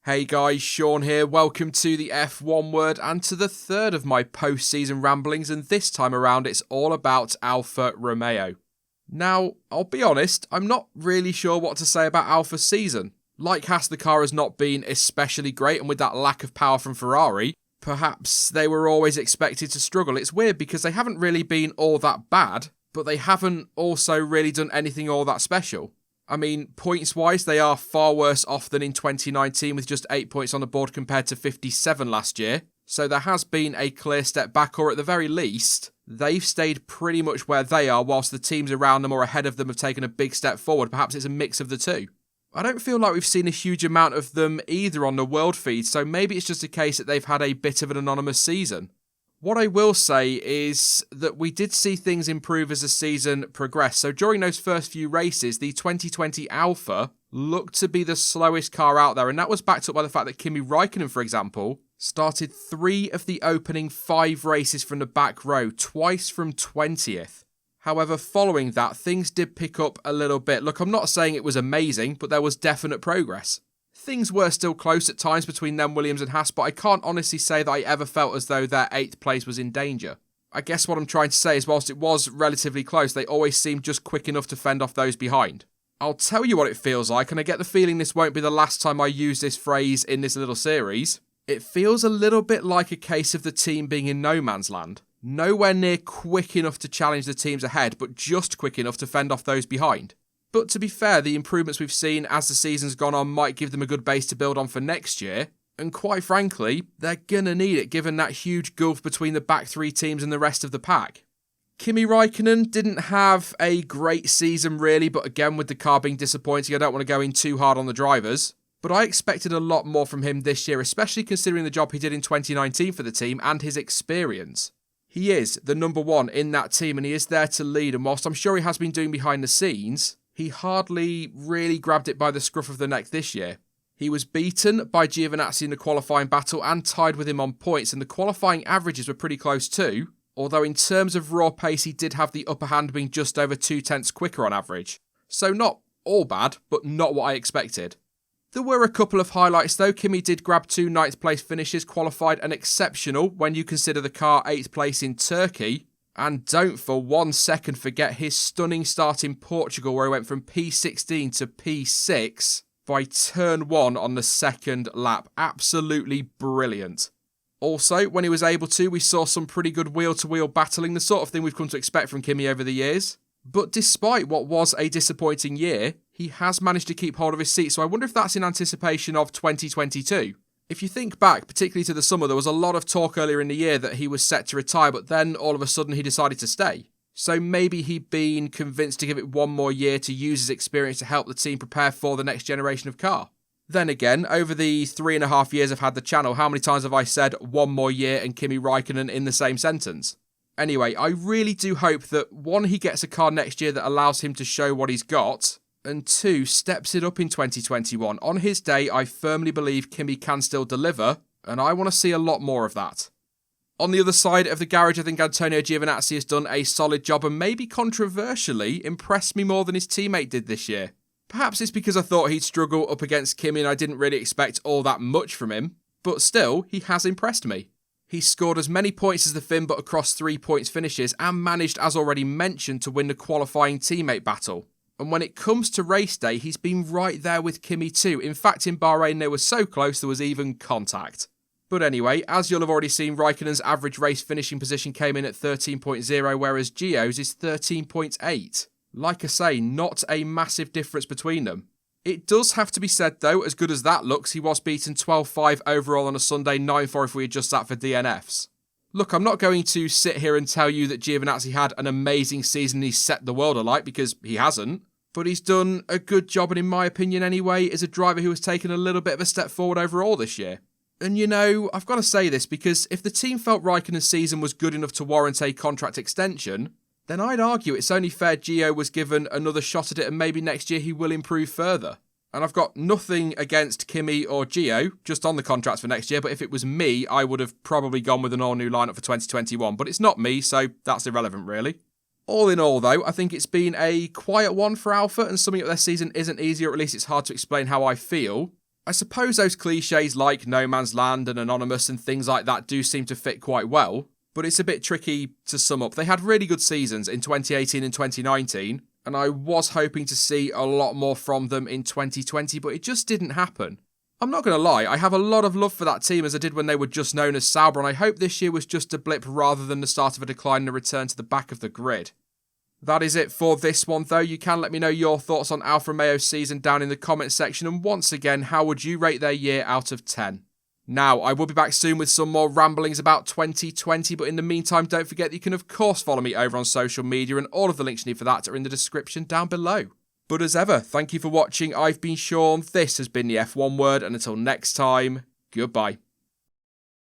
Hey guys, Sean here. Welcome to the F1 Word and to the third of my post-season ramblings, and this time around it's all about Alfa Romeo. Now, I'll be honest, I'm not really sure what to say about Alfa's season. Like Haas, the car has not been especially great, and with that lack of power from Ferrari, perhaps they were always expected to struggle. It's weird because they haven't really been all that bad, but they haven't also really done anything all that special. I mean, points-wise, they are far worse off than in 2019 with just 8 points on the board compared to 57 last year. So there has been a clear step back, or at the very least, they've stayed pretty much where they are whilst the teams around them or ahead of them have taken a big step forward. Perhaps it's a mix of the two. I don't feel like we've seen a huge amount of them either on the world feed, so maybe it's just a case that they've had a bit of an anonymous season. What I will say is that we did see things improve as the season progressed. So during those first few races, the 2020 Alfa looked to be the slowest car out there. And that was backed up by the fact that Kimi Raikkonen, for example, started 3 of the opening 5 races from the back row, twice from 20th. However, following that, things did pick up a little bit. Look, I'm not saying it was amazing, but there was definite progress. Things were still close at times between them, Williams and Haas, but I can't honestly say that I ever felt as though their 8th place was in danger. I guess what I'm trying to say is whilst it was relatively close, they always seemed just quick enough to fend off those behind. I'll tell you what it feels like, and I get the feeling this won't be the last time I use this phrase in this little series. It feels a little bit like a case of the team being in no man's land. Nowhere near quick enough to challenge the teams ahead, but just quick enough to fend off those behind. But to be fair, the improvements we've seen as the season's gone on might give them a good base to build on for next year. And quite frankly, they're gonna need it given that huge gulf between the back 3 teams and the rest of the pack. Kimi Raikkonen didn't have a great season really, but again with the car being disappointing, I don't want to go in too hard on the drivers. But I expected a lot more from him this year, especially considering the job he did in 2019 for the team and his experience. He is the number 1 in that team and he is there to lead, and whilst I'm sure he has been doing behind the scenes, he hardly really grabbed it by the scruff of the neck this year. He was beaten by Giovinazzi in the qualifying battle and tied with him on points, and the qualifying averages were pretty close too, although in terms of raw pace he did have the upper hand, being just over 2/10 quicker on average. So not all bad, but not what I expected. There were a couple of highlights though. Kimi did grab 2 9th place finishes, qualified an exceptional when you consider the car 8th place in Turkey. And don't for 1 second forget his stunning start in Portugal where he went from P16 to P6 by turn 1 on the 2nd lap. Absolutely brilliant. Also, when he was able to, we saw some pretty good wheel-to-wheel battling, the sort of thing we've come to expect from Kimi over the years. But despite what was a disappointing year, he has managed to keep hold of his seat, so I wonder if that's in anticipation of 2022. If you think back, particularly to the summer, there was a lot of talk earlier in the year that he was set to retire, but then all of a sudden he decided to stay. So maybe he'd been convinced to give it 1 more year to use his experience to help the team prepare for the next generation of car. Then again, over the 3.5 years I've had the channel, how many times have I said 1 more year and Kimi Raikkonen in the same sentence? Anyway, I really do hope that 1, he gets a car next year that allows him to show what he's got, and 2, steps it up in 2021. On his day, I firmly believe Kimi can still deliver, and I want to see a lot more of that. On the other side of the garage, I think Antonio Giovinazzi has done a solid job and maybe controversially impressed me more than his teammate did this year. Perhaps it's because I thought he'd struggle up against Kimi and I didn't really expect all that much from him, but still, he has impressed me. He scored as many points as the Finn but across 3 points finishes and managed, as already mentioned, to win the qualifying teammate battle. And when it comes to race day, he's been right there with Kimi too. In fact, in Bahrain, they were so close there was even contact. But anyway, as you'll have already seen, Raikkonen's average race finishing position came in at 13.0, whereas Gio's is 13.8. Like I say, not a massive difference between them. It does have to be said though, as good as that looks, he was beaten 12-5 overall on a Sunday, 9-4 if we adjust that for DNFs. Look, I'm not going to sit here and tell you that Giovinazzi had an amazing season and he set the world alight, because he hasn't. But he's done a good job, and in my opinion anyway, is a driver who has taken a little bit of a step forward overall this year. And you know, I've got to say this, because if the team felt Raikkonen's season was good enough to warrant a contract extension, then I'd argue it's only fair Gio was given another shot at it and maybe next year he will improve further. And I've got nothing against Kimi or Gio, just on the contracts for next year, but if it was me, I would have probably gone with an all-new lineup for 2021, but it's not me, so that's irrelevant really. All in all though, I think it's been a quiet one for Alfa, and summing up their season isn't easy, or at least it's hard to explain how I feel. I suppose those cliches like No Man's Land and Anonymous and things like that do seem to fit quite well, but it's a bit tricky to sum up. They had really good seasons in 2018 and 2019, and I was hoping to see a lot more from them in 2020, but it just didn't happen. I'm not going to lie, I have a lot of love for that team as I did when they were just known as Sauber, and I hope this year was just a blip rather than the start of a decline and a return to the back of the grid. That is it for this one though. You can let me know your thoughts on Alfa Romeo's season down in the comment section, and once again, how would you rate their year out of 10? Now, I will be back soon with some more ramblings about 2020, but in the meantime, don't forget that you can of course follow me over on social media, and all of the links you need for that are in the description down below. But as ever, thank you for watching. I've been Sean, this has been the F1 Word, and until next time, goodbye.